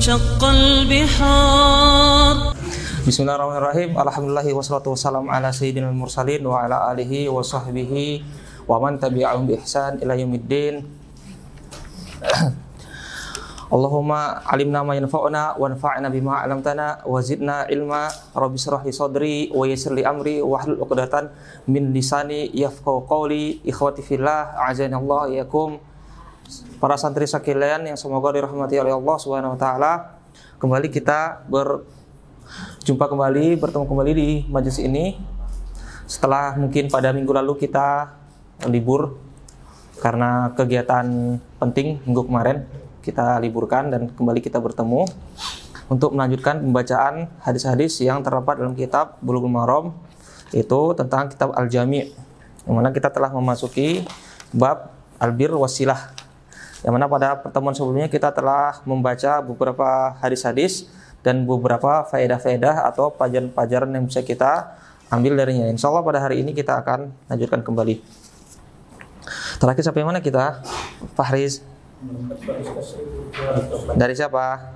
وانشق البحار. Bismillahirrahmanirrahim. Alhamdulillahi wassalatu wassalamu ala sayyidina mursalin wa ala alihi wa sahbihi wa man tabi'ahum bi ihsan ila yaumiddin. Allahumma alimna ma yanfa'una wanfa'na bima 'allamtana wa zidna ilma. Rabbi shrah li sadri wa yassir li amri wahlul 'uqdatan min lisani yafqahu qawli. Ikhwati fillah, a'azanallahu iyyakum. Para santri sekalian yang semoga dirahmati oleh Allah Subhanahu wa taala, kembali kita bertemu kembali di majelis ini setelah mungkin pada minggu lalu kita libur karena kegiatan penting. Minggu kemarin kita liburkan dan kembali kita bertemu untuk melanjutkan pembacaan hadis-hadis yang terdapat dalam kitab Bulughul Maram, itu tentang kitab Al-Jami', yang mana kita telah memasuki bab Al-Bir Wasilah, yang mana pada pertemuan sebelumnya kita telah membaca beberapa hadis-hadis dan beberapa faedah-faedah atau pelajaran-pelajaran yang bisa kita ambil darinya. Insya Allah pada hari ini kita akan lanjutkan kembali. Terakhir sampai mana kita? Fahriz. Dari siapa?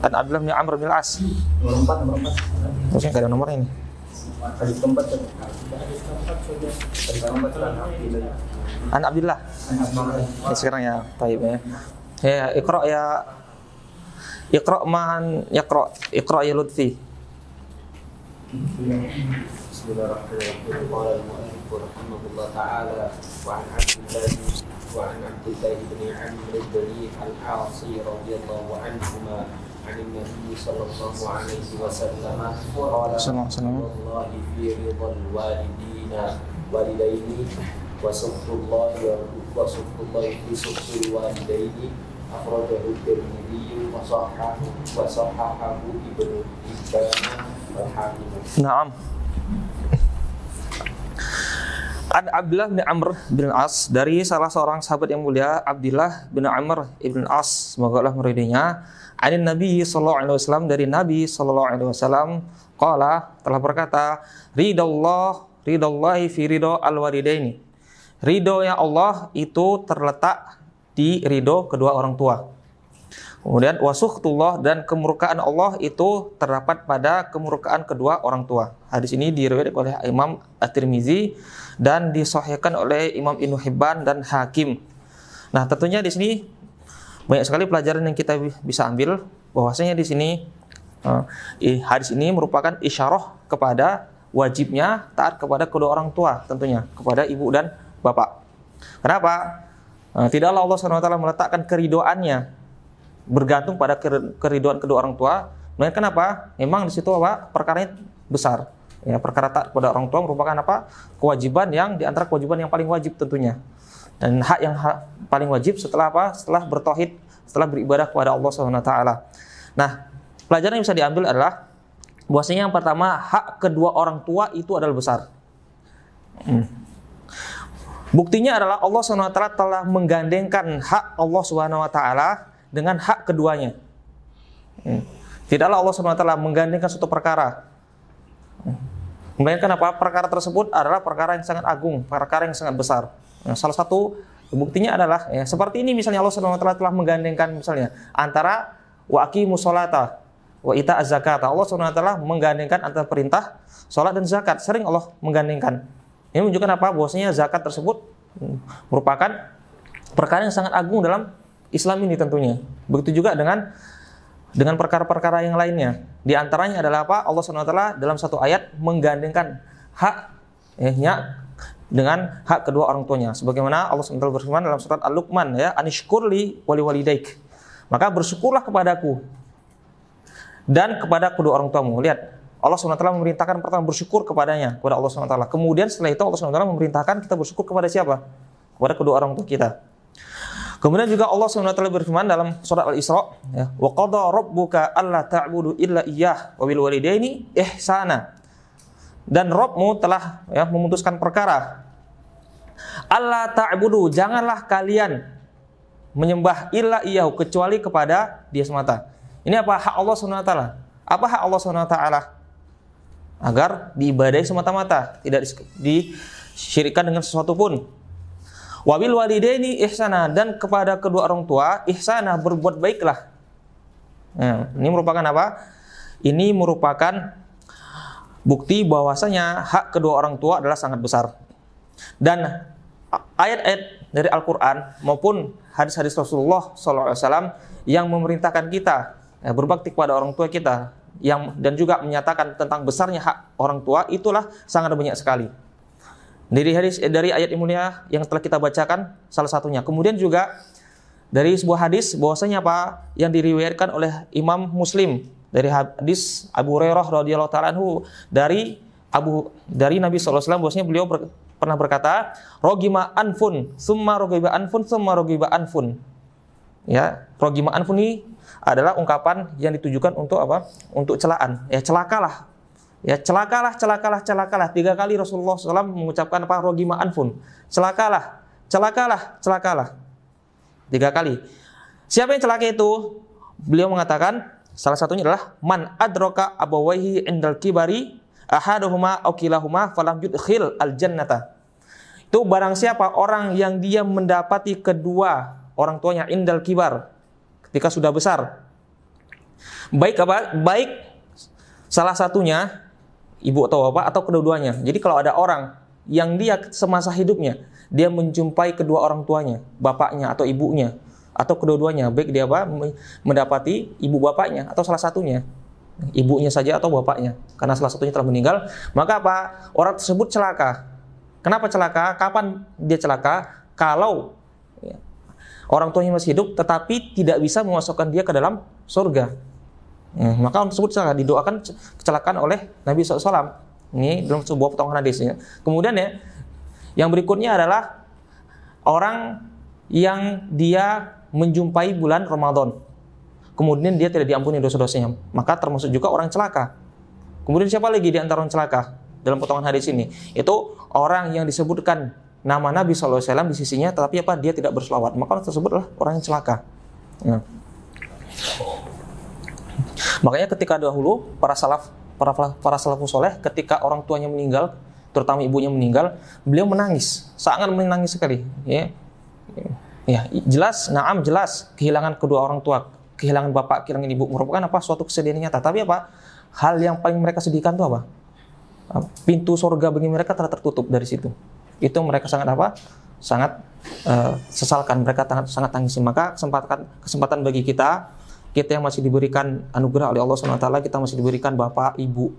An Abdullah bin Amr bin Al-As. Nomor 4. Terusnya nggak ada nomornya ini. An Abdullah. Ini sekarang ya, taib ya. Ya, Iqra man yaqra. Iqra ya Lutfi. Bismillahirrahmanirrahim. Qala al-mu'allif rahimahullah ta'ala wa an Abdullah bin Amr bin al-As radhiyallahu anhuma عن النبي صلى الله عليه وسلم قال الله في رضا الوالدين وسخط الله في سخط الوالدين أخرجه الترمذي وصححه ابن حبان والحاكم. Naam. An Abdullah bin Amr bin Al-As, dari salah seorang sahabat yang mulia Abdullah bin Amr ibn Al-As, semoga Allah meridainya, anin Nabi sallallahu alaihi wasallam, dari Nabi sallallahu alaihi wasallam, qala, telah berkata, ridallahi fi ridha al-walidaini. Ridhonya Allah itu terletak di ridho kedua orang tua. Kemudian wasukhtullah, dan kemurkaan Allah itu terdapat pada kemurkaan kedua orang tua. Hadis ini diriwayatkan oleh Imam At-Tirmizi dan disahihkan oleh Imam Ibnu Hibban dan Hakim. Nah, tentunya di sini banyak sekali pelajaran yang kita bisa ambil, bahwasanya di sini hadis ini merupakan isyarah kepada wajibnya taat kepada kedua orang tua, tentunya kepada ibu dan bapak. Kenapa? Tidaklah Allah SWT meletakkan keridoannya bergantung pada keridoan kedua orang tua, melainkan apa? Memang di situ apa? Perkaranya besar. Ya, perkara taat kepada orang tua merupakan apa? Kewajiban yang di antara kewajiban yang paling wajib tentunya. Dan hak yang paling wajib setelah apa? Setelah bertauhid, setelah beribadah kepada Allah SWT. Nah, pelajaran yang bisa diambil adalah bahwasanya yang pertama, hak kedua orang tua itu adalah besar. Buktinya adalah Allah SWT telah menggandengkan hak Allah SWT dengan hak keduanya. Tidaklah Allah SWT menggandengkan suatu perkara, melainkan apa? Perkara tersebut adalah perkara yang sangat agung, perkara yang sangat besar. Nah, salah satu buktinya adalah seperti ini, misalnya Allah SWT telah menggandengkan misalnya antara wa aqimus sholata wa ita'az zakata. Allah SWT menggandengkan antara perintah salat dan zakat. Sering Allah menggandengkan. Ini menunjukkan apa? Bahwasanya zakat tersebut merupakan perkara yang sangat agung dalam Islam ini tentunya. Begitu juga dengan perkara-perkara yang lainnya. Di antaranya adalah apa? Allah SWT dalam satu ayat menggandengkan haknya dengan hak kedua orang tuanya. Sebagaimana Allah SWT berfirman dalam surat Al-Luqman, ya, anishkurli wali walidaik. Maka bersyukurlah kepadaku dan kepada kedua orang tuamu. Lihat, Allah SWT memerintahkan pertama bersyukur kepadanya, kepada Allah SWT. Kemudian setelah itu Allah SWT memerintahkan kita bersyukur kepada siapa? Kepada kedua orang tua kita. Kemudian juga Allah SWT berfirman dalam surat Al-Isra, ya, wa qada rabbuka alla ta'budu illa iyyah wa bil walidaini ihsana. Dan Rabbmu telah memutuskan perkara, alla ta'budu, janganlah kalian menyembah illa iyyahu, kecuali kepada Dia semata. Ini apa? Hak Allah SWT. Apa hak Allah SWT? Agar diibadahi semata-mata, tidak disyirikkan dengan sesuatu pun. Wabil walidaini ihsana, dan kepada kedua orang tua ihsana, berbuat baiklah. Nah, ini merupakan apa? Ini merupakan bukti bahwasanya hak kedua orang tua adalah sangat besar. Dan ayat-ayat dari Al-Quran maupun hadis-hadis Rasulullah SAW yang memerintahkan kita berbakti kepada orang tua kita, dan juga menyatakan tentang besarnya hak orang tua, itulah sangat banyak sekali. Dari ayat yang mulia yang telah kita bacakan salah satunya. Kemudian juga dari sebuah hadis bahwasanya apa yang diriwayatkan oleh Imam Muslim dari hadis Abu Hurairah radhiyallahu ta'ala anhu dari Nabi SAW, bahwasanya beliau pernah berkata, rogima anfun summa rogiba anfun summa rogiba anfun. Ya, rogima anfun ini adalah ungkapan yang ditujukan untuk apa? Untuk celaan. Ya, celakalah. Ya, celakalah. 3 kali Rasulullah SAW mengucapkan apa? Rogima anfun. Celakalah. 3 kali. Siapa yang celaka itu? Beliau mengatakan salah satunya adalah man adraka abawaihi indal kibari ahaduhuma aw kilahuma falam yudkhil al jannata. Itu barang siapa orang yang dia mendapati kedua orang tuanya indal kibar, ketika sudah besar. Baik salah satunya ibu atau bapak atau kedua-duanya. Jadi kalau ada orang yang dia semasa hidupnya dia menjumpai kedua orang tuanya, bapaknya atau ibunya atau kedua-duanya, baik dia mendapati ibu bapaknya atau salah satunya, ibunya saja atau bapaknya, karena salah satunya telah meninggal, maka apa? Orang tersebut celaka. Kenapa celaka? Kapan dia celaka? Kalau orang tuanya masih hidup tetapi tidak bisa memasukkan dia ke dalam surga. Maka orang tersebut celaka, didoakan kecelakaan oleh Nabi SAW. Ini dalam sebuah potongan hadisnya. Kemudian yang berikutnya adalah orang yang dia menjumpai bulan Ramadan, kemudian dia tidak diampuni dosa-dosanya, maka termasuk juga orang celaka. Kemudian siapa lagi di antara orang celaka dalam potongan hadis ini? Itu orang yang disebutkan nama Nabi SAW di sisinya, tetapi apa? Dia tidak berselawat, maka orang tersebut adalah orang yang celaka. Makanya ketika dahulu para salafus soleh, ketika orang tuanya meninggal, terutama ibunya meninggal, beliau menangis, sangat menangis sekali. Jelas kehilangan kedua orang tua, kehilangan bapak, kehilangan ibu merupakan apa? Suatu kesedihan nyata. Tapi apa? Hal yang paling mereka sedihkan itu apa? Pintu surga bagi mereka telah tertutup dari situ. Itu mereka sangat apa? Sangat sesalkan, mereka sangat tangisi. Maka kesempatan bagi kita yang masih diberikan anugerah oleh Allah SWT, kita masih diberikan bapak, ibu,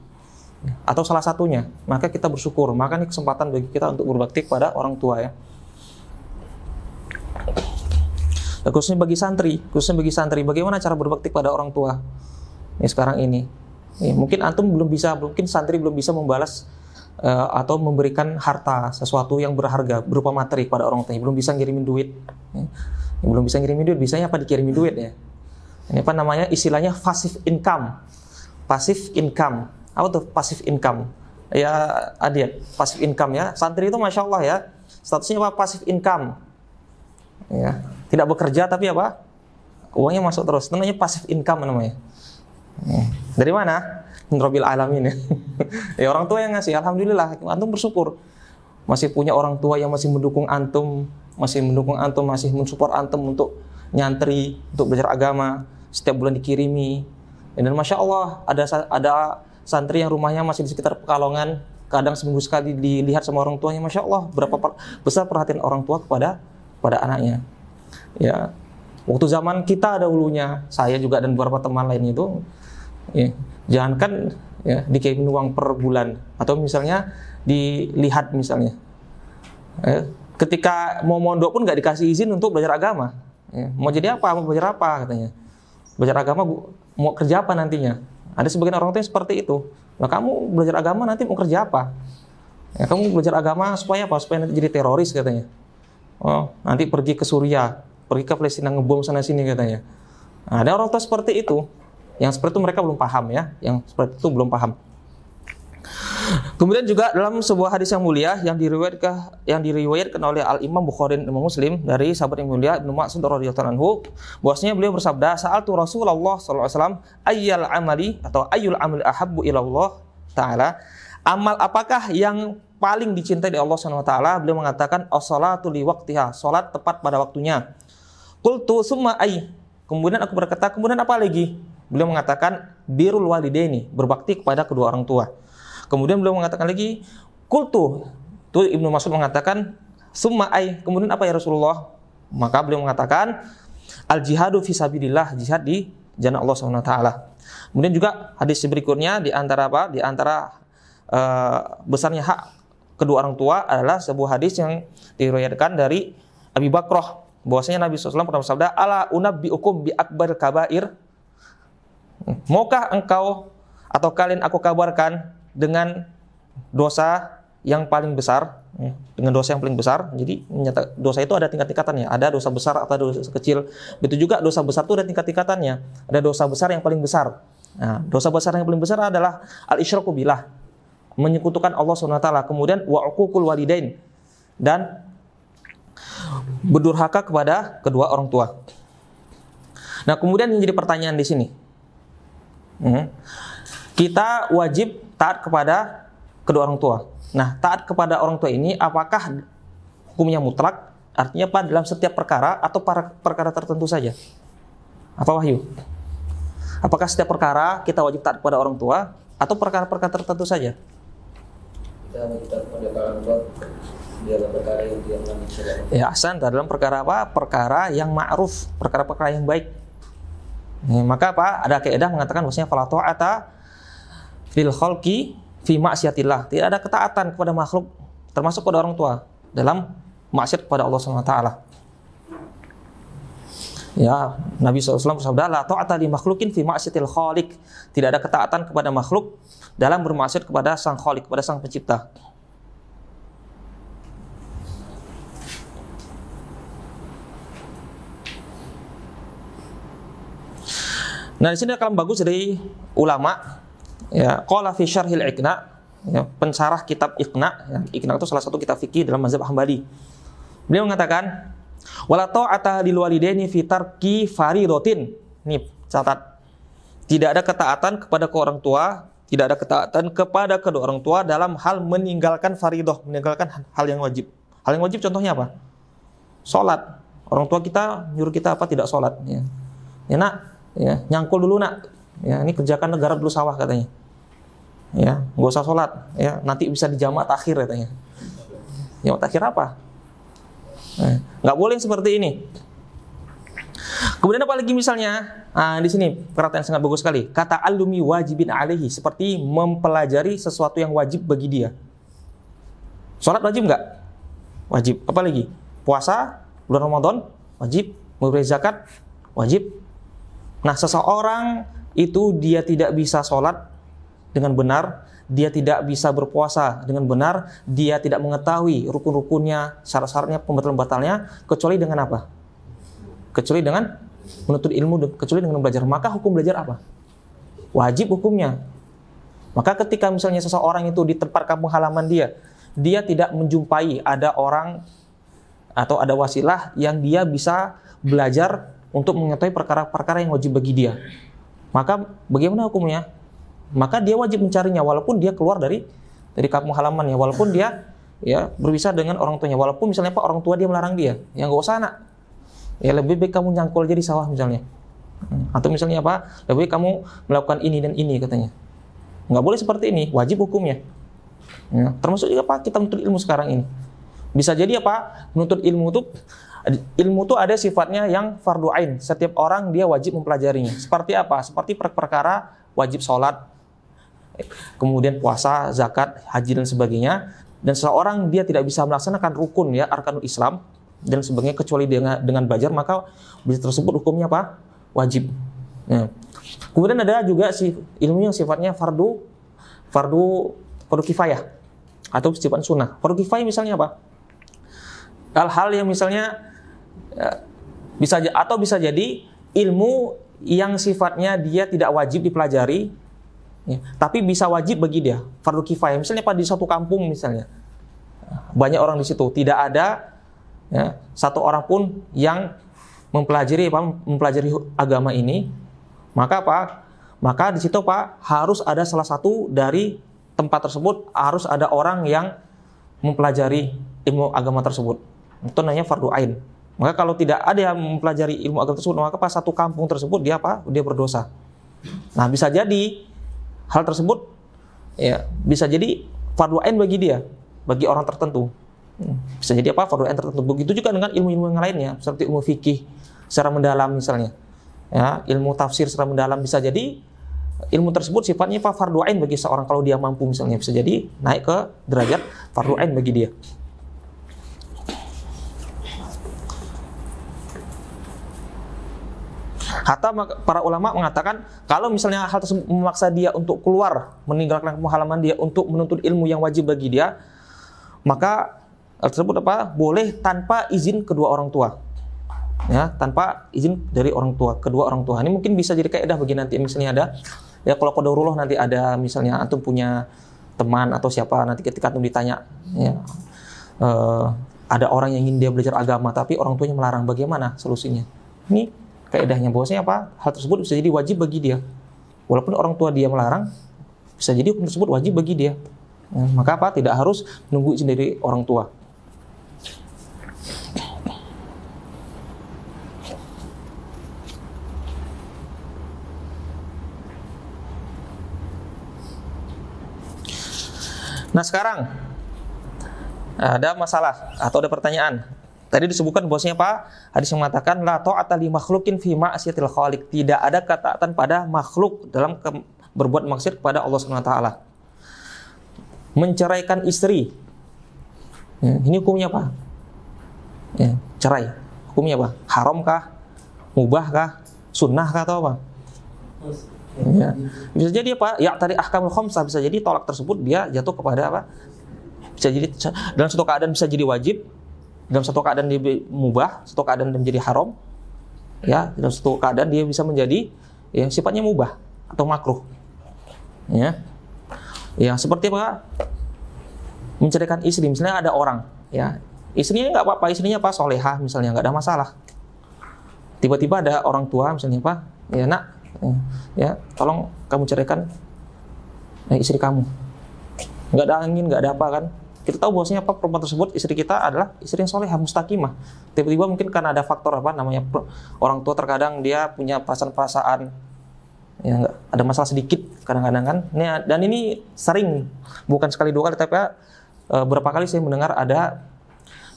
atau salah satunya, maka kita bersyukur. Maka ini kesempatan bagi kita untuk berbakti kepada orang tua ya. Khususnya bagi santri, bagaimana cara berbakti kepada orang tua? Sekarang ini, mungkin santri belum bisa membalas atau memberikan harta, sesuatu yang berharga berupa materi pada orang tuanya, belum bisa ngirimin duit. Bisanya apa? Dikirimin duit ya. Ini apa namanya? Istilahnya passive income. Apa tuh passive income? Ya, adik, passive income ya. Santri itu Masya Allah ya, statusnya apa? Passive income. Ya, tidak bekerja tapi apa? Uangnya masuk terus. Namanya passive income namanya. Dari mana? Rabbil alamin ya. Ya, orang tua yang ngasih. Alhamdulillah, antum bersyukur. Masih punya orang tua yang masih mendukung antum, masih mensupport antum untuk nyantri, untuk belajar agama. Setiap bulan dikirimi. Dan Masya Allah, ada santri yang rumahnya masih di sekitar Pekalongan, kadang seminggu sekali dilihat sama orang tuanya. Masya Allah, berapa besar perhatian orang tua kepada anaknya. Ya, waktu zaman kita dahulunya, saya juga dan beberapa teman lain itu, jangankan dikirimin uang per bulan, atau misalnya dilihat misalnya, ketika mau mondok pun nggak dikasih izin untuk belajar agama. Mau jadi apa? Mau belajar apa katanya? Belajar agama mau kerja apa nantinya? Ada sebagian orang tua yang seperti itu. Nah, kamu belajar agama nanti mau kerja apa? Kamu belajar agama supaya apa? Supaya nanti jadi teroris katanya. Oh, nanti pergi ke Suriah, pergi ke Palestina ngebom sana sini katanya. Nah, ada orang tua seperti itu. Yang seperti itu mereka belum paham ya. Yang seperti itu belum paham. Kemudian juga dalam sebuah hadis yang mulia yang diriwayatkan oleh Al-Imam Bukhari dan Imam Muslim dari sahabat yang mulia Ibnu Mas'ud radhiyallahu anhu, bahwasanya beliau bersabda, "Sa'altu Rasulullah sallallahu alaihi wasallam ayyul amali ahabbu ila Allah taala?" Amal apakah yang paling dicintai di Allah Subhanahu wa taala, beliau mengatakan as-salatu li waqtiha, salat tepat pada waktunya. Qultu summa ay, kemudian aku berkata, kemudian apa lagi? Beliau mengatakan birrul walidaini, berbakti kepada kedua orang tua. Kemudian beliau mengatakan lagi, qultu, itu Ibnu Mas'ud mengatakan summa ay, kemudian apa ya Rasulullah? Maka beliau mengatakan al jihadu fi sabilillah, jihad di jalan Allah Subhanahu wa taala. Kemudian juga hadis berikutnya di antara apa? Di antara besarnya hak kedua orang tua adalah sebuah hadis yang diriwayatkan dari Abi Bakrah, bahwasanya Nabi SAW pernah bersabda, ala unabbiukum bi akbar kabair, maukah engkau atau kalian aku kabarkan dengan dosa yang paling besar, dengan dosa yang paling besar. Jadi dosa itu ada tingkat-tingkatannya, ada dosa besar atau dosa kecil. Begitu juga dosa besar itu ada tingkat-tingkatannya, ada dosa besar yang paling besar. Nah, dosa besar yang paling besar adalah al-isyraku billah, menyekutukan Allah SWT. Kemudian wa uququl walidain, dan berdurhaka kepada kedua orang tua. Nah, kemudian yang jadi pertanyaan di sini, kita wajib taat kepada kedua orang tua. Nah, taat kepada orang tua ini apakah hukumnya mutlak? Artinya apa? Dalam setiap perkara atau perkara tertentu saja? Apa Wahyu? Apakah setiap perkara kita wajib taat kepada orang tua atau perkara-perkara tertentu saja? Kita wajib taat kepada orang tua dalam perkara yang diamankan syariat. Ya, ahsan, dalam perkara apa? Perkara yang ma'ruf, perkara-perkara yang baik. Maka apa? Ada kaidah mengatakan bahwasanya fala ta'ata fil khalqi fi ma'siyatillah. Tidak ada ketaatan kepada makhluk, termasuk kepada orang tua, dalam maksiat kepada Allah Subhanahu wa taala. Ya, Nabi SAW bersabda, la ta'ata li makhlukin fi ma'siyatil khaliq. Tidak ada ketaatan kepada makhluk dalam bermaksiat kepada sang khaliq, kepada sang pencipta. Nah, di sini kalam bagus dari ulama, ya, qala fi syarhil iqna, ya, pensarah kitab Iqna, ya, Iqna itu salah satu kitab fikih dalam mazhab Hambali. Beliau mengatakan, wala ta'ata lil walidaini fi tarki faridatin. Nih, catat. Tidak ada ketaatan kepada orang tua, tidak ada ketaatan kepada kedua orang tua dalam hal meninggalkan faridah, meninggalkan hal yang wajib. Hal yang wajib contohnya apa? Salat. Orang tua kita nyuruh kita apa? Tidak salat, ya. Ya, Nak, ya, nyangkul dulu, Nak. Ya, ini kerjakan negara dulu sawah katanya. Ya, enggak usah salat, ya, nanti bisa di jamaah takhir katanya. Jamaah takhir apa? Nggak boleh seperti ini. Kemudian apa lagi misalnya? Nah, di sini perhatian sangat bagus sekali. Kata alumi wajibin alaihi, seperti mempelajari sesuatu yang wajib bagi dia. Salat wajib nggak? Wajib. Apa lagi? Puasa bulan Ramadan wajib. Memberi zakat wajib. Nah, seseorang itu dia tidak bisa salat dengan benar, dia tidak bisa berpuasa dengan benar, dia tidak mengetahui rukun-rukunnya, syarat-syaratnya, pembatal-batalnya, kecuali dengan apa? Kecuali dengan menuntut ilmu, kecuali dengan belajar. Maka hukum belajar apa? Wajib hukumnya. Maka ketika misalnya seseorang itu di tempat kampung halaman dia tidak menjumpai ada orang atau ada wasilah yang dia bisa belajar untuk mengetahui perkara-perkara yang wajib bagi dia, maka bagaimana hukumnya? Maka dia wajib mencarinya walaupun dia keluar dari kampung halamannya, walaupun dia ya berpisah dengan orang tuanya, walaupun misalnya Pak orang tua dia melarang dia, ya nggak usah Nak, ya lebih baik kamu nyangkul jadi sawah misalnya, atau misalnya apa, lebih baik kamu melakukan ini dan ini katanya. Nggak boleh seperti ini, wajib hukumnya. Ya, termasuk juga Pak kita menuntut ilmu sekarang ini, bisa jadi apa, menuntut ilmu itu ada sifatnya yang fardu ain, setiap orang dia wajib mempelajarinya. Seperti apa? Seperti perkara wajib sholat, kemudian puasa, zakat, haji dan sebagainya. Dan seseorang dia tidak bisa melaksanakan rukun ya, arkanul Islam dan sebagainya kecuali dengan belajar, maka bisa tersebut hukumnya apa? Wajib. Ya. Kemudian ada juga ilmu yang sifatnya fardu kifayah atau sifat sunnah. Fardu kifayah misalnya apa? Hal-hal yang misalnya bisa jadi ilmu yang sifatnya dia tidak wajib dipelajari, ya, tapi bisa wajib bagi dia, fardu kifayah. Misalnya di satu kampung misalnya banyak orang di situ, tidak ada ya, satu orang pun yang mempelajari agama ini, maka maka di situ harus ada salah satu dari tempat tersebut, harus ada orang yang mempelajari ilmu agama tersebut. Itu namanya fardu ain. Maka kalau tidak ada yang mempelajari ilmu agama tersebut, maka pas satu kampung tersebut dia apa? Dia berdosa. Nah, bisa jadi hal tersebut ya bisa jadi fardu ain bagi dia, bagi orang tertentu. Bisa jadi apa? Fardu ain tertentu. Begitu juga dengan ilmu-ilmu yang lainnya, seperti ilmu fikih secara mendalam misalnya. Ya, ilmu tafsir secara mendalam bisa jadi ilmu tersebut sifatnya fardu ain bagi seorang kalau dia mampu misalnya, bisa jadi naik ke derajat fardu ain bagi dia. Hatta para ulama mengatakan kalau misalnya hal tersebut memaksa dia untuk keluar meninggalkan halaman dia untuk menuntut ilmu yang wajib bagi dia, maka hal tersebut boleh tanpa izin kedua orang tua. Ya, tanpa izin dari orang tua, kedua orang tua. Ini mungkin bisa jadi kaidah bagi nanti misalnya ada ya kalau qadarullah nanti ada misalnya antum punya teman atau siapa nanti ketika antum ditanya ya ada orang yang ingin dia belajar agama tapi orang tuanya melarang, bagaimana solusinya? Ini kaidahnya bahwasanya hal tersebut bisa jadi wajib bagi dia. Walaupun orang tua dia melarang, bisa jadi hukum tersebut wajib bagi dia. Ya, maka tidak harus menunggu izin dari orang tua. Nah, sekarang ada masalah atau ada pertanyaan. Tadi disebutkan bahwasanya hadis yang mengatakan la ta'ata li makhluqin fi ma'siyatil khaliq. Tidak ada ketaatan pada makhluk dalam berbuat maksiat kepada Allah Subhanahu wa taala. Menceraikan istri. Ya, ini hukumnya apa? Ya, cerai. Hukumnya apa? Haramkah? Mubahkah? Sunnahkah atau apa? Ya. Bisa jadi ya tadi ahkamul khamsah, bisa jadi tolak tersebut dia jatuh kepada apa? Bisa jadi dalam satu keadaan bisa jadi wajib, dalam satu keadaan dia mubah, satu keadaan dia menjadi haram, ya, dalam satu keadaan dia bisa menjadi ya sifatnya mubah atau makruh, ya, ya seperti apa? Menceraikan istri, misalnya ada orang, ya, istrinya nggak apa-apa, istrinya solehah, misalnya nggak ada masalah. Tiba-tiba ada orang tua, misalnya ya nak, ya, tolong kamu ceraikan istri kamu. Nggak ada angin, nggak ada apa kan? Kita tahu bahwasanya perempuan tersebut istri kita adalah istri yang solehah mustaqimah. Tiba-tiba mungkin karena ada faktor namanya orang tua terkadang dia punya perasaan-perasaan ya nggak ada masalah sedikit kadang-kadang kan. Dan ini sering, bukan sekali dua kali tapi berapa kali saya mendengar ada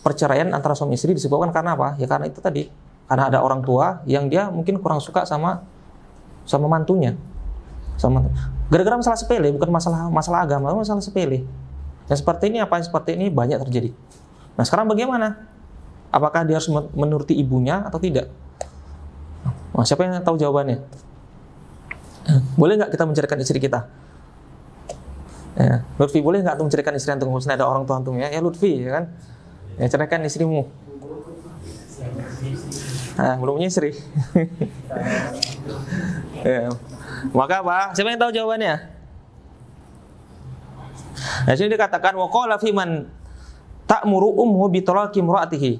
perceraian antara suami istri disebabkan karena apa? Ya karena itu tadi, karena ada orang tua yang dia mungkin kurang suka sama mantunya. Gara-gara masalah sepele, bukan masalah agama, masalah sepele. Dan seperti ini banyak terjadi. Nah, sekarang bagaimana? Apakah dia harus menuruti ibunya atau tidak? Nah, siapa yang tahu jawabannya? Boleh nggak kita menceraikan istri kita? Ya, Lutfi, boleh nggak antum menceraikan istri antum? Misalnya ada orang tua antum ya Lutfi, ya kan? Ya, ceraikan istrimu. Nah, belum punya istri. Ya. Maka siapa yang tahu jawabannya? Nah, sini dikatakan wa qala fi man ta'muru ummu bi talaqi imra'atihi.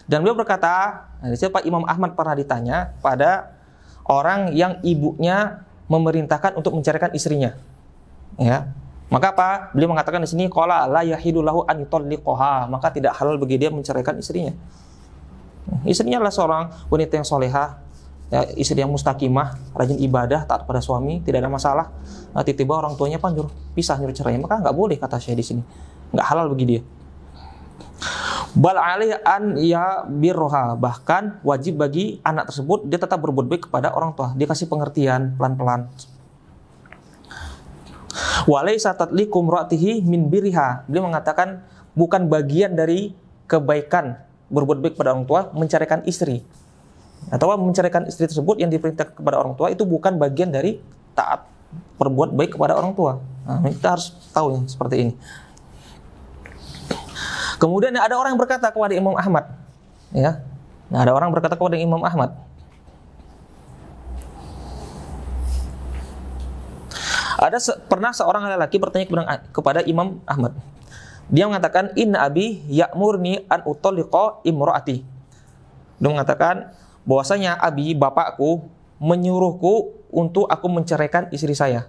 Dan beliau berkata, Pak Imam Ahmad pernah ditanya pada orang yang ibunya memerintahkan untuk menceraikan istrinya. Ya. Maka beliau mengatakan di sini qala la yahidu lahu an yutalliqaha, maka tidak halal bagi dia menceraikan istrinya. Istrinya adalah seorang wanita yang solehah, ya, istri yang mustaqimah, rajin ibadah, taat pada suami, tidak ada masalah. Nah, tiba-tiba orang tuanya nyuruh cerai, maka nggak boleh kata saya di sini, nggak halal bagi dia. Bal alih an ya birroha, bahkan wajib bagi anak tersebut dia tetap berbuat baik kepada orang tua, dia kasih pengertian pelan-pelan. Walaysa tatliqu imra'atihi min birriha, beliau mengatakan bukan bagian dari kebaikan berbuat baik kepada orang tua menceraikan istri. Atau menceraikan istri tersebut yang diperintahkan kepada orang tua itu bukan bagian dari taat berbuat baik kepada orang tua. Nah, kita harus tahu yang seperti ini. Kemudian ada orang yang berkata kepada Imam Ahmad, ya. Nah, ada orang berkata kepada Imam Ahmad, pernah seorang lelaki bertanya kepada Imam Ahmad. Dia mengatakan, inna abi ya'murni an utalliqa imra'ati. Dia mengatakan bahwasanya abi, bapakku, menyuruhku untuk aku menceraikan istri saya.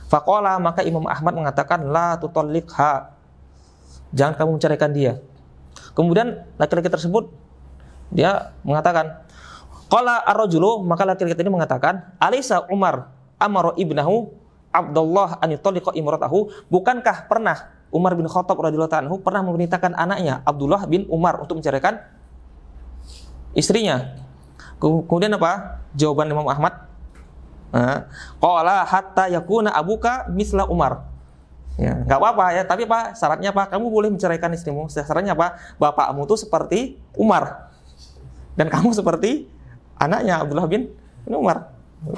Faqala, maka Imam Ahmad mengatakan la tutalliqha. jangan kamu menceraikan dia. Kemudian laki-laki tersebut dia mengatakan, qala ar-rajulu, maka laki-laki ini mengatakan, alaysa Umar amara ibnahu Abdullah an yutaliqa imratahu, bukankah pernah Umar bin Khattab radhiyallahu anhu pernah memerintahkan anaknya Abdullah bin Umar untuk menceraikan istrinya? Kemudian apa? Jawaban Imam Ahmad, qala hatta yakuna abuka misla Umar. Ya, enggak apa-apa ya, tapi apa? Syaratnya apa? Kamu boleh menceraikan istrimu. Syaratnya apa? Bapakmu tuh seperti Umar dan kamu seperti anaknya Abdullah bin Umar.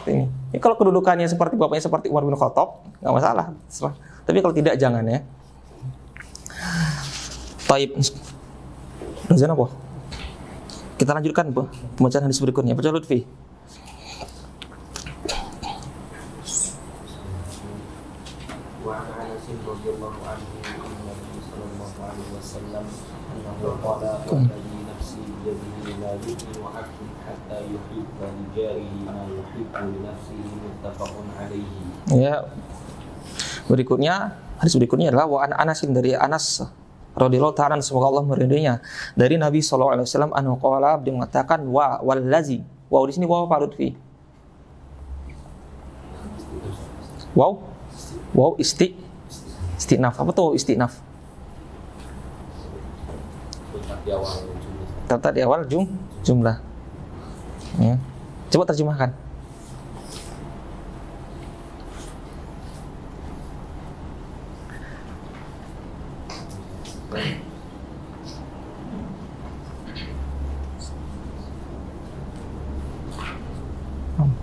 Ini kalau kedudukannya seperti bapaknya seperti Umar bin Khattab, nggak masalah. Tapi kalau tidak, jangan ya. Taib. Azan apa? Kita lanjutkan pembacaan hadis berikutnya. Baca Lutfi. Wa an Anas radhiyallahu anhu Nabi sallallahu alaihi wasallam annahu qala walladhi nafsi biyadihi la yu'minu ahadukum hatta yuhibba li jarihi ma yuhibbu li nafsihi muttafaqun alaihi. Ya. Berikutnya, hadis berikutnya adalah wa an Anasin, dari Anas radhiyallahu ta'ala, semoga Allah meridainya, dari Nabi sallallahu alaihi wasallam anhu qala, dia mengatakan wa wallazi. Wow, di sini wow Pak Lutfi. Wow. Wow istinaf. Apa tuh istinaf? Kata di awal jumlah. Ya. Coba terjemahkan.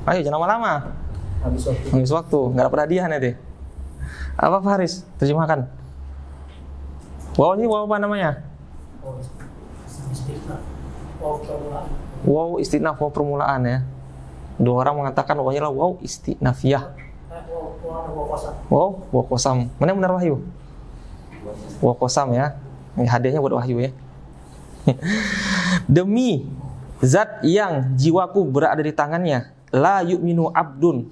Ayo jangan lama-lama. Habis waktu, nggak dapat hadiah nanti. Apa Faris? Terjemahkan. Wow, ini wow apa namanya? Wow istinaf, wow permulaan ya. Dua orang mengatakan wawnya lah wow istinafiyah. Wow kosam. Mana yang benar Wahyu? Wow kosam ya. Ini hadiahnya buat Wahyu ya. Demi zat yang jiwaku berada di tangannya, la yu'minu abdun,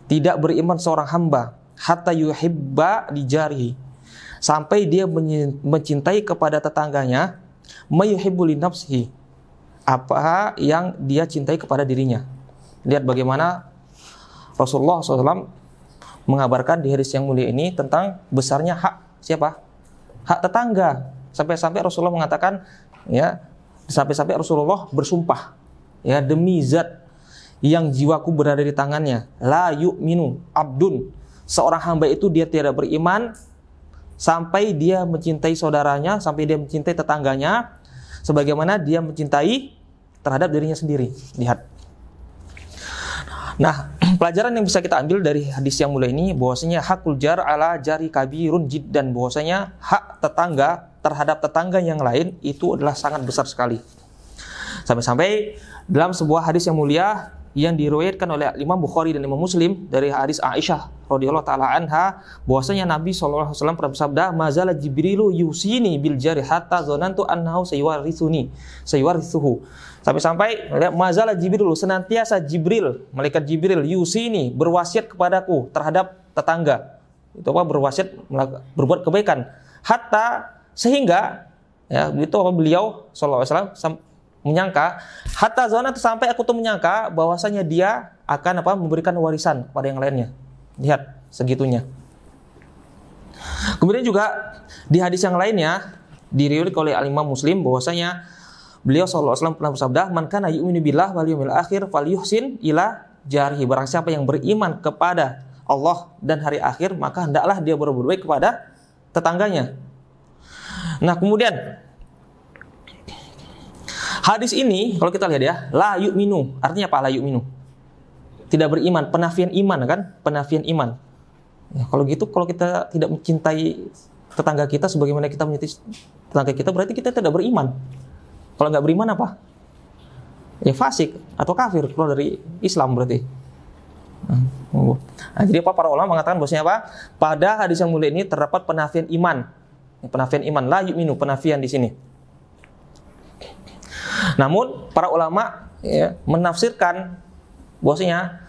tidak beriman seorang hamba, hatta yuhibba li jarihi, sampai dia mencintai kepada tetangganya, mayuhibbu li nafsihi, apa yang dia cintai kepada dirinya. Lihat bagaimana Rasulullah SAW mengabarkan di hadis yang mulia ini tentang besarnya hak siapa? Hak tetangga. Sampai-sampai Rasulullah mengatakan, ya, sampai-sampai Rasulullah bersumpah, ya, demi zat yang jiwaku berada di tangannya, la yu'minu abdun, seorang hamba itu dia tidak beriman sampai dia mencintai saudaranya, sampai dia mencintai tetangganya sebagaimana dia mencintai terhadap dirinya sendiri. Lihat. Nah, pelajaran yang bisa kita ambil dari hadis yang mulia ini, bahwasanya hakul jar ala jari kabirun jiddan, bahwasanya hak tetangga terhadap tetangga yang lain itu adalah sangat besar sekali. Sampai-sampai dalam sebuah hadis yang mulia yang diriwayatkan oleh Imam Bukhari dan Imam Muslim dari hadis Aisyah radhiyallahu taala anha, bahwasanya Nabi sallallahu alaihi wasallam pernah bersabda, "Mazala Jibrilu yusini bil jari hatta zanantu annahu sayuwarithuhu." Sampai-sampai mazala Jibrilu, senantiasa Jibril, malaikat Jibril, yusini, berwasiat kepadaku terhadap tetangga. Itu apa? Berwasiat berbuat kebaikan. Hatta, sehingga ya begitu beliau sallallahu alaihi wasallam menyangka, hatta zona itu sampai aku tuh menyangka bahwasanya dia akan apa? Memberikan warisan kepada yang lainnya. Lihat segitunya. Kemudian juga di hadis yang lainnya diriwayatkan oleh Imam Muslim bahwasanya beliau sallallahu alaihi wasallam pernah bersabda, "Man kana yu'minu billah wal yawmil akhir falyuhsin ila jarihi." Barang siapa yang beriman kepada Allah dan hari akhir, maka hendaklah dia berbuat baik kepada tetangganya. Nah, kemudian hadis ini kalau kita lihat ya, la yu'minu, artinya apa la yu'minu? Tidak beriman, penafian iman kan? Penafian iman. Ya, kalau gitu, kalau kita tidak mencintai tetangga kita sebagaimana kita mencintai tetangga kita, berarti kita tidak beriman. Kalau nggak beriman apa? Ya fasik atau kafir, keluar dari Islam berarti. Nah, jadi apa para ulama mengatakan bahwasanya apa? Pada hadis yang mulia ini terdapat penafian iman. Penafian iman, la yu'minu, penafian di sini. Namun para ulama ya, menafsirkan bahwasanya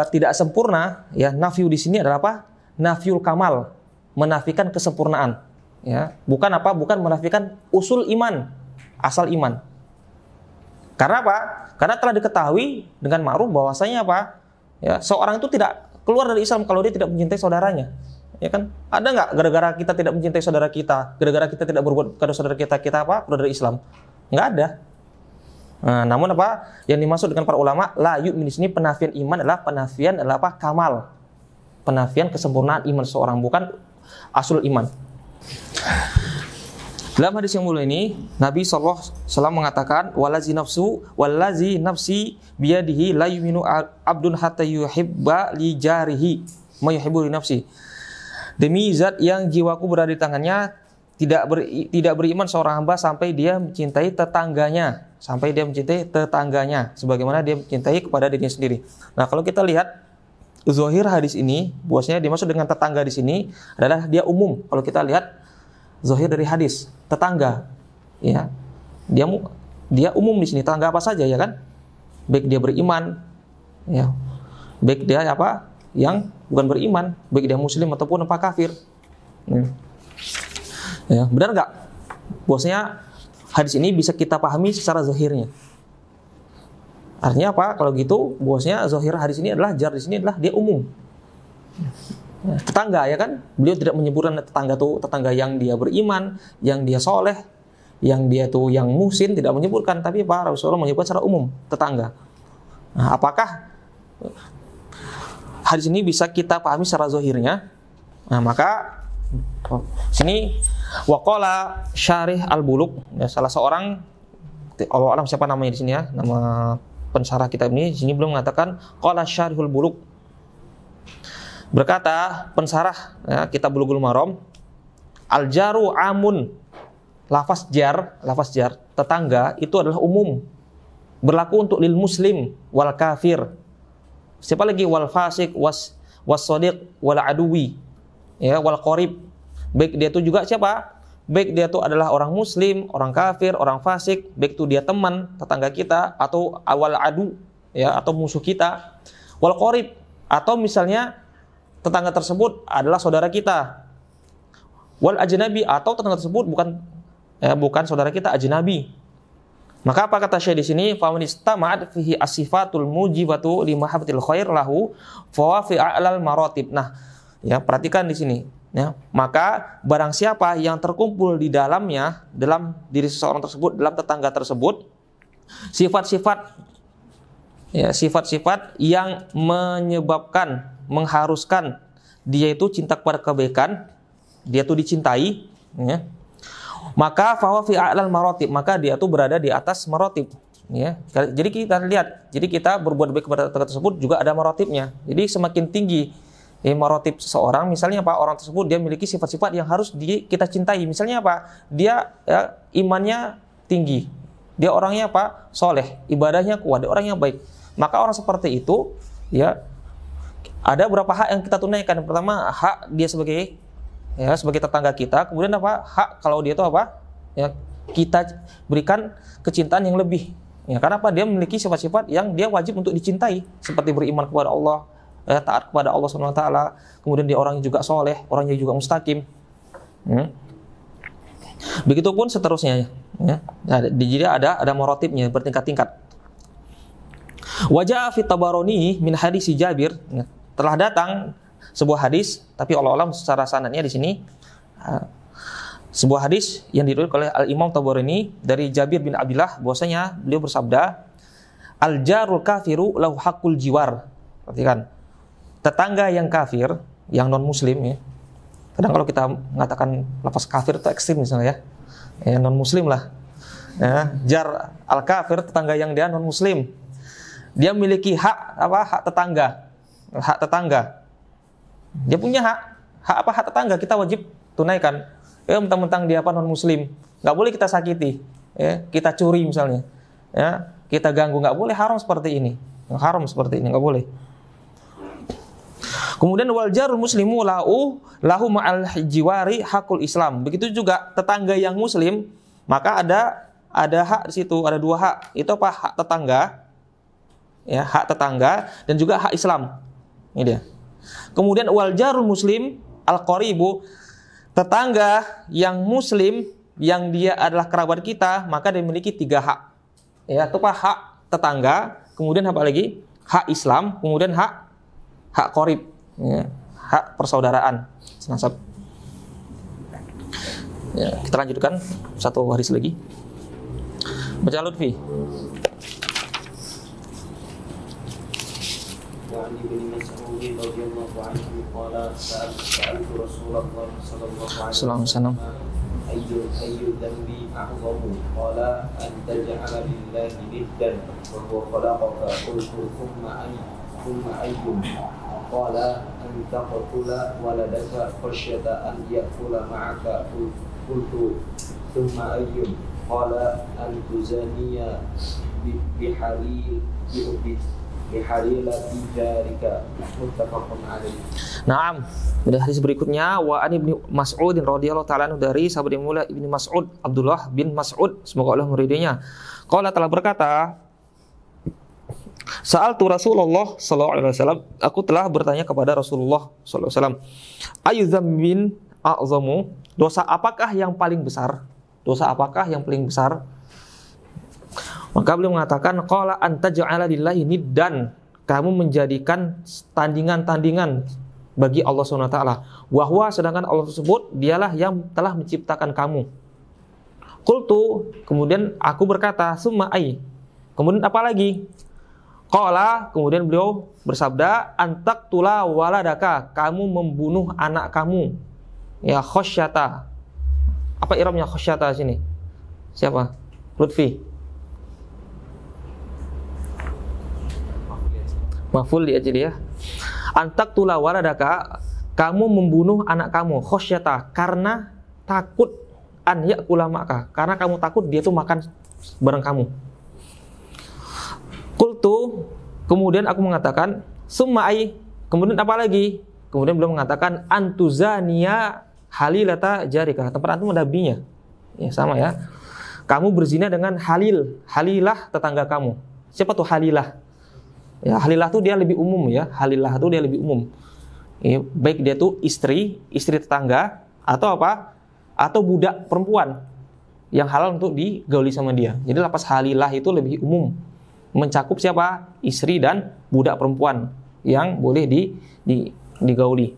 tidak sempurna ya, nafyu di sini adalah apa? Nafyul kamal, menafikan kesempurnaan. Ya, bukan apa? Bukan menafikan usul iman, asal iman. Karena apa? Karena telah diketahui dengan ma'ruf bahwasanya apa? Ya, seorang itu tidak keluar dari Islam kalau dia tidak mencintai saudaranya. Ya kan? Ada nggak gara-gara kita tidak mencintai saudara kita, gara-gara kita tidak berbuat kepada saudara kita apa? Keluar dari Islam? Nggak ada. Nah, namun apa? Yang dimaksud dengan para ulama, la yu'min di sini penafian iman adalah apa? Kamal. Penafian kesempurnaan iman seorang, bukan asul iman. Dalam hadis yang mulia ini, Nabi SAW mengatakan, wallazi nafsi biyadihi la yu'minu abdun hatta yuhibba li jarihi ma yuhibbu li nafsi. Demi zat yang jiwaku berada di tangannya, tidak beriman seorang hamba sampai dia mencintai tetangganya, sebagaimana dia mencintai kepada dirinya sendiri. Nah, kalau kita lihat zahir hadis ini, bahwasanya dimaksud dengan tetangga di sini adalah dia umum. Kalau kita lihat zahir dari hadis, tetangga, ya, dia umum di sini, tetangga apa saja, ya kan? Baik dia beriman, ya, baik dia apa, yang bukan beriman, baik dia muslim ataupun apa kafir. Ya, benar nggak? Bahwasanya hadis ini bisa kita pahami secara zahirnya. Artinya apa? Kalau gitu, bahwasanya zahir hadis ini adalah jar di sini adalah dia umum. Tetangga, ya kan? Beliau tidak menyebutkan tetangga tuh tetangga yang dia beriman, yang dia soleh, yang dia tuh yang muhsin, tidak menyebutkan, tapi Pak Rasulullah menyebut secara umum tetangga. Nah, apakah hadis ini bisa kita pahami secara zahirnya? Nah, maka sini waqala Syarih Al-Bulugh, ya, salah seorang, Allah alam siapa namanya di sini, ya, nama pensyarah kitab ini, di sini belum mengatakan qala Syarihul Bulugh. Berkata pensyarah, ya, kitab Bulughul Maram, al-jaru amun, lafaz jar, tetangga itu adalah umum, berlaku untuk lil muslim wal kafir. Siapa lagi? Wal fasik was sadiq wal aduwi, ya, wal qarib. Baik dia itu juga siapa? Baik dia itu adalah orang muslim, orang kafir, orang fasik, baik itu dia teman, tetangga kita, atau awal adu, ya, atau musuh kita. Wal qarib, atau misalnya tetangga tersebut adalah saudara kita. Wal ajnabi, atau tetangga tersebut bukan saudara kita, ajnabi. Maka apa kata Syekh di sini? Fa man istama'at fihi as-sifatul mujibatu li mahabbatil khair lahu fa wa fi a'lal maratib. Nah, ya, perhatikan di sini, ya. Maka barang siapa yang terkumpul di dalamnya, dalam diri seseorang tersebut, dalam tetangga tersebut, sifat-sifat yang menyebabkan, mengharuskan dia itu cinta kepada kebaikan, dia itu dicintai, ya. Maka fahuwa fi a'lal maratib, maka dia itu berada di atas maratib, ya. Jadi kita lihat, jadi kita berbuat baik kepada tetangga tersebut juga ada maratibnya. Jadi semakin tinggi maratib seseorang, misalnya apa, orang tersebut dia memiliki sifat-sifat yang harus kita cintai. Misalnya apa? Dia, ya, imannya tinggi, dia orangnya apa? Soleh, ibadahnya kuat, dia orang yang baik. Maka orang seperti itu, ya, ada beberapa hak yang kita tunaikan. Yang pertama, hak dia sebagai tetangga kita. Kemudian apa? Hak kalau dia itu apa? Ya, kita berikan kecintaan yang lebih. Ya, karena apa? Dia memiliki sifat-sifat yang dia wajib untuk dicintai, seperti beriman kepada Allah, ya, taat kepada Allah SWT. Kemudian dia orang yang juga soleh, orang yang juga mustaqim. Begitupun seterusnya. Ya. Jadi ada maratibnya, bertingkat-tingkat. Wajah fi Tabarani min hadis Jabir, ya, telah datang sebuah hadis, tapi Allah alam secara sanadnya di sini sebuah hadis yang diriwayatkan oleh Al-Imam Tabarani dari Jabir bin Abdullah, bahwasanya beliau bersabda, al-jarul kafiru lahu haqqul jiwar. Perhatikan, tetangga yang kafir, yang non muslim, ya. Kadang kalau kita mengatakan lafaz kafir itu ekstrim misalnya, ya, non muslim lah. Ya, jar al-kafir, tetangga yang dia non muslim. Dia memiliki hak apa? Hak tetangga. Dia punya hak tetangga, kita wajib tunaikan. Ya, mentang-mentang dia non muslim, nggak boleh kita sakiti, ya, kita curi misalnya, ya, kita ganggu, nggak boleh, haram seperti ini, nggak boleh. Kemudian wal jarul muslimu lahu ma'al jiwari hakul Islam. Begitu juga tetangga yang muslim, maka ada hak di situ, ada dua hak. Itu apa? Hak tetangga, ya, hak tetangga, dan juga hak Islam. Ini dia. Kemudian wal jarul muslim al qaribu tetangga yang muslim yang dia adalah kerabat kita, maka dia memiliki 3 hak. Ya, itu apa? Hak tetangga, kemudian apa lagi? Hak Islam, kemudian hak qorib, ya, hak persaudaraan senasab. Ya, kita lanjutkan satu hadis lagi. Baca Lutfi. وعن ابن مسعود رضي الله عنه قال سألت رسول الله صلى الله عليه وسلم أي الذنب أعظم قال أن تجعل لله ندا وهو خلقك قلت ثم أي قال أن تقتل ولدك خشية أن يأكل معك قلت ثم أي قال أن تزاني bihalilati jarika muttafaqun alaih. Naam. Pada hadis berikutnya wa an Ibnu Mas'ud radhiyallahu ta'ala anhu dari sahabat yang mulia Ibnu Mas'ud, Abdullah bin Mas'ud, semoga Allah meridainya. Qala telah berkata, Sa'altu Rasulullah sallallahu alaihi wasallam, aku telah bertanya kepada Rasulullah sallallahu alaihi wasallam, ayu dzambin a'zamu, dosa apakah yang paling besar? Dosa apakah yang paling besar? Maka beliau mengatakan, qala anta ja'ala lillahi niddan, kamu menjadikan tandingan-tandingan bagi Allah Subhanahu wa taala. Wa huwa, sedangkan Allah tersebut dialah yang telah menciptakan kamu. Qultu, kemudian aku berkata, summa ai, kemudian apa lagi? Qala, kemudian beliau bersabda, antaqtula waladaka, kamu membunuh anak kamu. Ya, khasyata. Apa i'rabnya khasyata sini? Siapa? Lutfi. Maf'ul di ajli ya. Antaqtula waladaka, kamu membunuh anak kamu, khasyata, karena takut an ya'kula maka, karena kamu takut dia tuh makan bareng kamu. Qultu, kemudian aku mengatakan, summa ai, kemudian apa lagi? Kemudian beliau mengatakan antuzania halilata jarika. Tempat antum ada binya. Ya, sama ya. Kamu berzina dengan halilah tetangga kamu. Siapa tuh halilah? Ya, halilah tuh dia lebih umum ya. Halilah tuh dia lebih umum. Ya, baik dia tuh istri tetangga atau apa? Atau budak perempuan yang halal untuk digauli sama dia. Jadi lapas halilah itu lebih umum, mencakup siapa? Istri dan budak perempuan yang boleh digauli.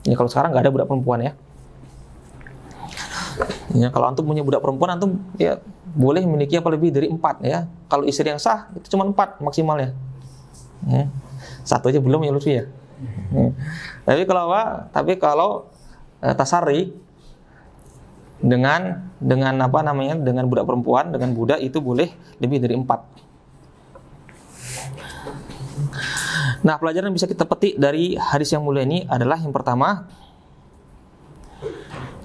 Ya, kalau sekarang nggak ada budak perempuan ya. Ya, kalau antum punya budak perempuan, antum ya boleh memiliki apa lebih dari 4 ya. Kalau istri yang sah itu cuma 4 maksimalnya. Ya. 1 aja belum ya Lutfi ya. Ya. Tapi kalau tasarri dengan apa namanya, dengan budak perempuan, dengan budak itu boleh lebih dari 4. Nah, pelajaran yang bisa kita petik dari hadis yang mulia ini adalah yang pertama,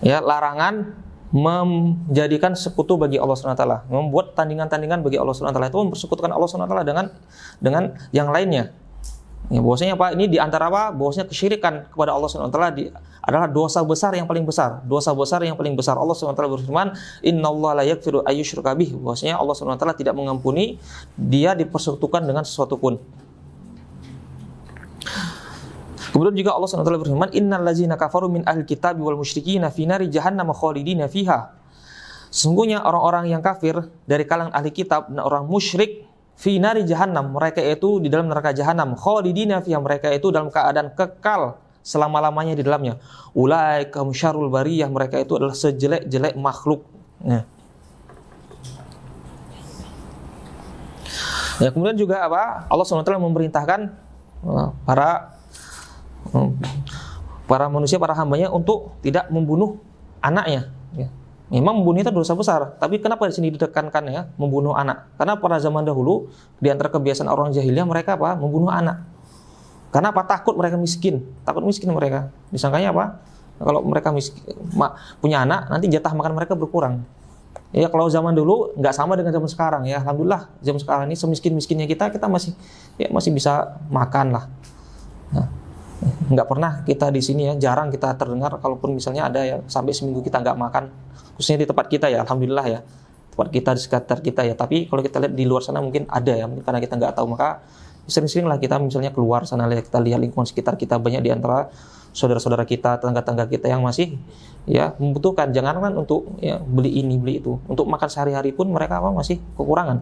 ya, larangan menjadikan sekutu bagi Allah SWT, membuat tandingan-tandingan bagi Allah SWT, itu mempersekutukan Allah SWT dengan yang lainnya. Ya, bahwasanya apa? Ini diantara apa? Bahwasanya kesyirikan kepada Allah SWT adalah dosa besar yang paling besar. Dosa besar yang paling besar. Allah SWT berfirman, Innallaha la yaghfiru ayyushraka bih. Bahwasanya Allah SWT tidak mengampuni dia dipersekutukan dengan sesuatu pun. Kemudian juga Allah SWT berfirman, Innal ladzina kafaru min ahli kitabi wal musyrikina fi nari jahannam khalidina fiha. Sesungguhnya orang-orang yang kafir dari kalangan ahli kitab dan orang musyrik fi nari jahannam, mereka itu di dalam neraka jahannam, khalidina fiha, mereka itu dalam keadaan kekal selama-lamanya di dalamnya. Ulaika hum syarrul bariyah, mereka itu adalah sejelek-jelek makhluk. Ya, kemudian juga apa? Allah SWT memerintahkan para manusia, para hambanya untuk tidak membunuh anaknya. Ya. Memang membunuh itu dosa besar, tapi kenapa di sini ditekankan ya membunuh anak? Karena pada zaman dahulu di antara kebiasaan orang jahiliyah mereka apa? Membunuh anak. Karena apa? Takut mereka miskin, takut miskin mereka. Disangkanya apa? Kalau mereka punya anak, nanti jatah makan mereka berkurang. Ya, kalau zaman dulu nggak sama dengan zaman sekarang ya. Alhamdulillah zaman sekarang ini semiskin-miskinnya kita masih bisa makan lah. Nah, nggak pernah kita di sini ya, jarang kita terdengar kalaupun misalnya ada ya sampai seminggu kita nggak makan, khususnya di tempat kita ya, alhamdulillah ya, tempat kita di sekitar kita ya. Tapi kalau kita lihat di luar sana mungkin ada ya, mungkin karena kita nggak tahu, maka sering-sering lah kita misalnya keluar sana, kita lihat lingkungan sekitar kita, banyak di antara saudara-saudara kita, tetangga-tetangga kita yang masih ya membutuhkan. Jangankan untuk ya beli ini beli itu, untuk makan sehari-hari pun mereka masih kekurangan.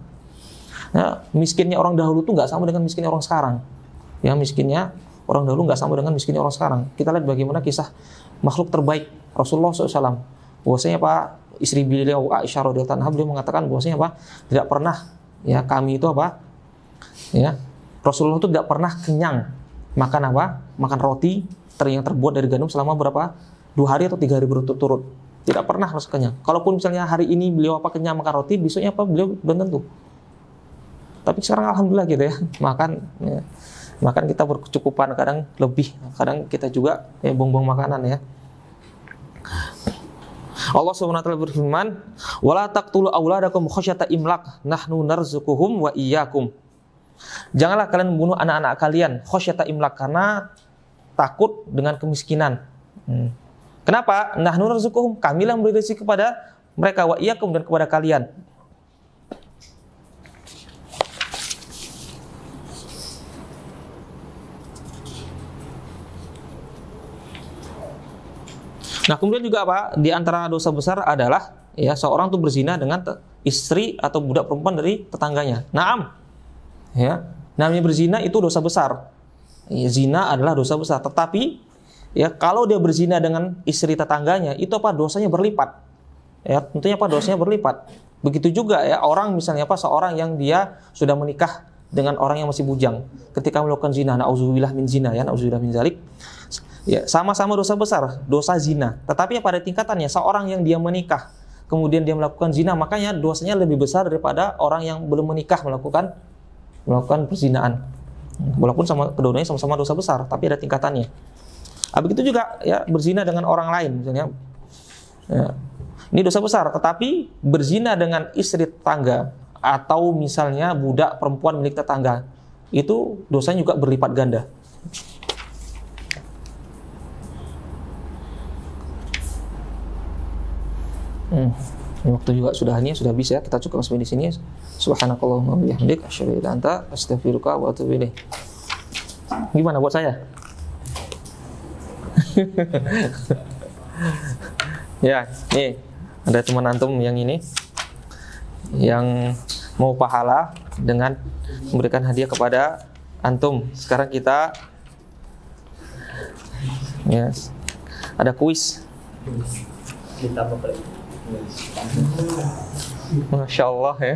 Nah, miskinnya orang dahulu tuh nggak sama dengan miskinnya orang sekarang. Ya, miskinnya orang dahulu nggak sama dengan miskinnya orang sekarang. Kita lihat bagaimana kisah makhluk terbaik Rasulullah SAW. Bahwasanya istri beliau Aisyah radhiyallahu anha, beliau mengatakan bahwasanya tidak pernah ya kami itu ya Rasulullah itu tidak pernah kenyang makan makan roti yang terbuat dari gandum selama 2 hari atau 3 hari berturut-turut. Tidak pernah rasa kenyang. Kalaupun misalnya hari ini beliau kenyang makan roti, besoknya beliau belum tentu. Tapi sekarang alhamdulillah gitu ya, makan kita berkecukupan, kadang lebih, kadang kita juga buang-buang makanan ya. Allah Subhanahu wa taala berfirman, "Wala taqtulu auladakum khasyata imlaq, nahnu narzuquhum wa iyyakum." Janganlah kalian membunuh anak-anak kalian khasyata imlaq, karena takut dengan kemiskinan. Kenapa? Nahnu narzuquhum, kamilah memberi rezeki kepada mereka, wa iyyakum, dan kepada kalian. Nah, kemudian juga di antara dosa besar adalah ya seorang tuh berzina dengan istri atau budak perempuan dari tetangganya. Naam. Ya, namanya berzina itu dosa besar. Ya, zina adalah dosa besar, tetapi ya kalau dia berzina dengan istri tetangganya itu dosanya berlipat. Ya, tentunya dosanya berlipat. Begitu juga ya orang misalnya seorang yang dia sudah menikah dengan orang yang masih bujang ketika melakukan zina, nauzubillah min zina ya, nauzubillah min zalik. Ya, sama-sama dosa besar, dosa zina. Tetapi pada tingkatannya seorang yang dia menikah kemudian dia melakukan zina, makanya dosanya lebih besar daripada orang yang belum menikah melakukan perzinaan. Walaupun keduanya sama-sama dosa besar, tapi ada tingkatannya. Begitu juga ya berzina dengan orang lain misalnya. Ya, ini dosa besar, tetapi berzina dengan istri tetangga atau misalnya budak perempuan milik tetangga, itu dosanya juga berlipat ganda. Waktu juga sudah habis ya. Kita cukup sampai di sini. Subhanakallahumma wa bihamdika asyhadu an la ilaha illa anta astaghfiruka wa atubu ilaik. Gimana buat saya? Ya, nih ada teman antum yang ini yang mau pahala dengan memberikan hadiah kepada antum. Sekarang kita ada kuis. Kita memperbaiki. Masya Allah ya.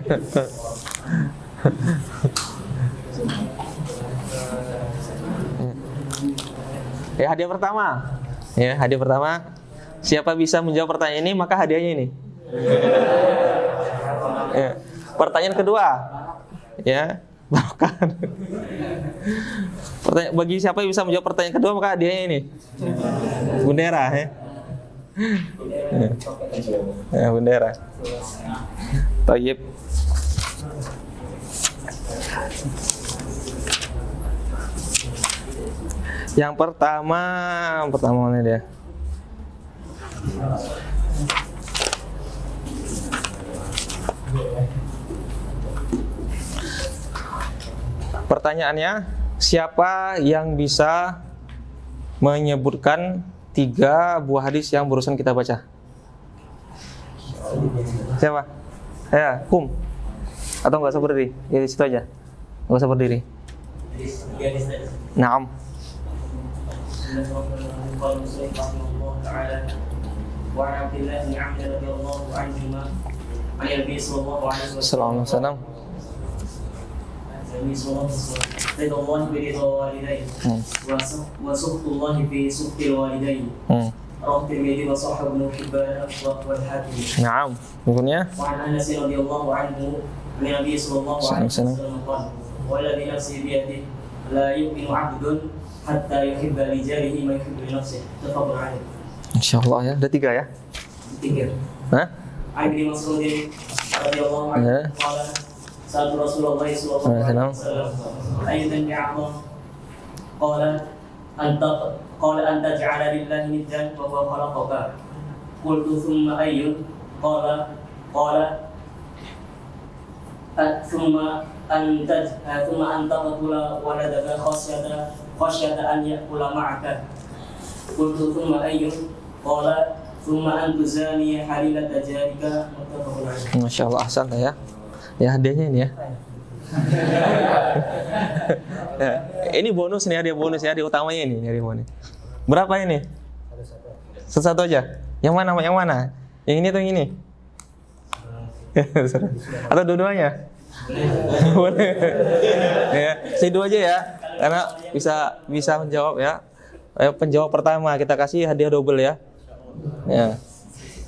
Ya, hadiah pertama. Ya, hadiah pertama. Siapa bisa menjawab pertanyaan ini maka hadiahnya ini. Ya. Pertanyaan kedua. Ya, bahkan. Bagi siapa yang bisa menjawab pertanyaan kedua maka hadiahnya ini. Bendera ya. Ya, bendera. Tayyib. Yang pertama ini dia. Pertanyaannya, siapa yang bisa menyebutkan 3 buah hadis yang barusan kita baca? Siapa? Ya, Atau nggak usah berdiri? Ya, di situ aja. Nggak usah berdiri. Naam. Assalamualaikum. Ridwallahi bi ridwa walidain wa sukhtullahi fi sukhtil walidain. Rawi Tirmidzi wa Sahih Ibnu Hibban wal Hakim. Naam. Berikutnya. Wa an Anas radhiyallahu anhu Nabi sallallahu alaihi wasallam qala wa alladhi nafsi bi yadihi la yu'minu 'abdun hatta yuhibba li jarihi ma yuhibbu li nafsihi. Tafadhal alaihi. Insyaallah ya, ada 3 ya? 3. Hah? Ibnu Mas'ud radhiyallahu anhu qala Sa'atu Rasulullah sallallahu alaihi wasallam ayyuhan ni'amah qala anta ja'ala lillahi niddan wa huwa khalaqaka qultu thumma ayyun qala thumma anta qatula waladaka khasyata an ya'kula ma'aka قلت ثم أي؟ قال ثم أن تزاني حليلة جارك. متفق عليه. Masya Allah, ahsan ya. Ya hadiahnya ini ya. Ya, ini bonus nih, hadiah bonus ya, hadiah utamanya ini, hadiah bonus. Berapa ini? Satu aja. Yang mana? Yang mana? Yang ini atau yang ini? Atau dua-duanya? Boleh. Ya, saya dua aja ya, karena bisa menjawab ya. Penjawab pertama kita kasih hadiah double ya. Ya.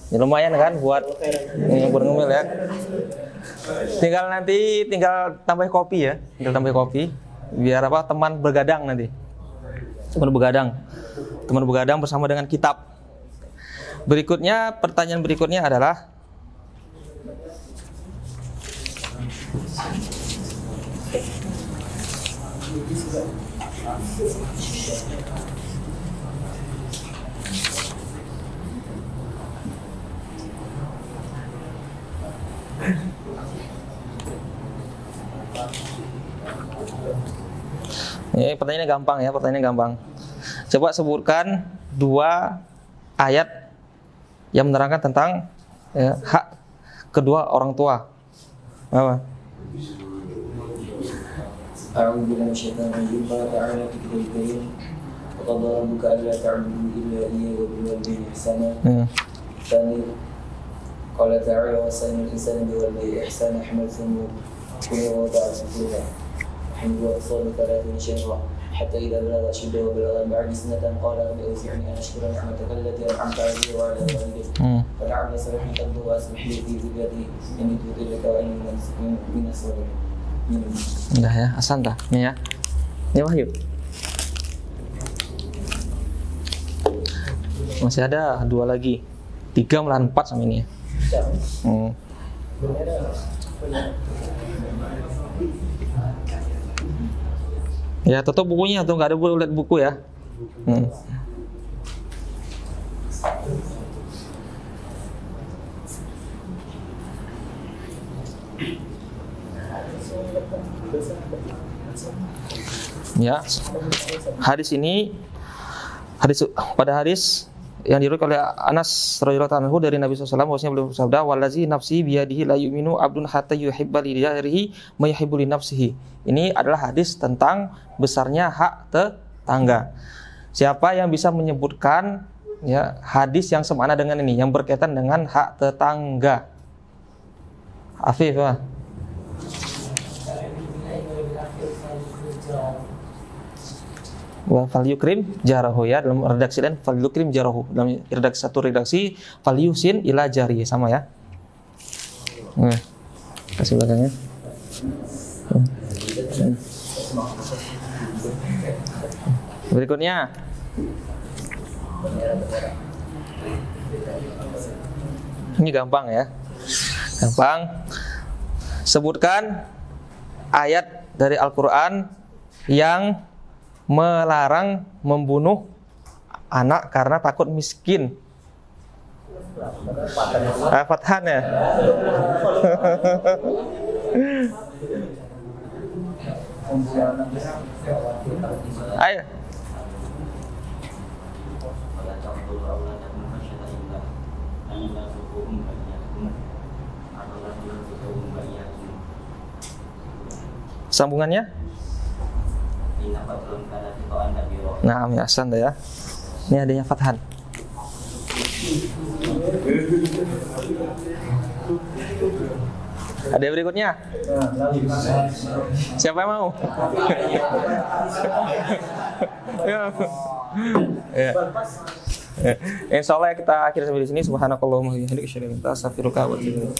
Ya lumayan kan buat yang bergemil ya. Tinggal tambah kopi ya, tinggal tambah kopi. Biar apa? Teman bergadang nanti. Teman begadang bersama dengan kitab. Berikutnya, pertanyaan berikutnya adalah ini pertanyaannya gampang ya, pertanyaannya gampang. Coba sebutkan 2 ayat yang menerangkan tentang ya, hak kedua orang tua. Apa? أعوذ بالله من الشيطان الرجيم. قال تعالى في كتابه الكريم وقضى ربك ألا تعبدوا إلا إياه وبالوالدين إحسانا. الثاني قال تعالى وصينا الإنسان بوالديه إحسانا حملته أمه ووضعته كلها حمل وأطفال 30 شهرا حتى إذا بلغ أشده وبلغ 40 سنة قال رب أوزعني أن أشكر نعمتك التي أنعمت علي وعلى والدي وجعلني صالحا ترضى وأصلح لي في ذريتي إني تبت إليك وإني من الصالحين. Udah ya, asan dah. Ini ya. Ini Wahyu. Masih ada 2 lagi. 3 melawan 4 sama ini ya. Ya, tutup bukunya tuh, nggak ada boleh lihat buku ya. Ya, hadis ini pada hadis yang diriwayatkan oleh Anas radhiyallahu anhu dari Nabi SAW, bahwasanya beliau bersabda, "Wallazi nafsi biyadihi la yu'minu 'abdun hatta yuhibba li jarihi ma yuhibbu li nafsihi." Ini adalah hadis tentang besarnya hak tetangga. Siapa yang bisa menyebutkan ya hadis yang semakna dengan ini, yang berkaitan dengan hak tetangga? Afif, Pak. Wa fal yukrim jarahu ya, dalam redaksi lain fal yukrim jarahu, dalam redaksi satu redaksi fal yusin ila jari, sama ya. Kasih belakangnya. Berikutnya ini gampang ya, gampang. Sebutkan ayat dari Al-Quran yang melarang membunuh anak karena takut miskin. Fathan ya. Ayo. Sambungannya? Nah, ya Hasan ya. Ini adanya Fathan. Ada yang berikutnya? Siapa yang mau? Ya. Insya Allah kita akhiri sampai di sini. Subhanakallahumma wa bihamdika asyhadu an la ilaha illa anta astaghfiruka wa atubu ilaik.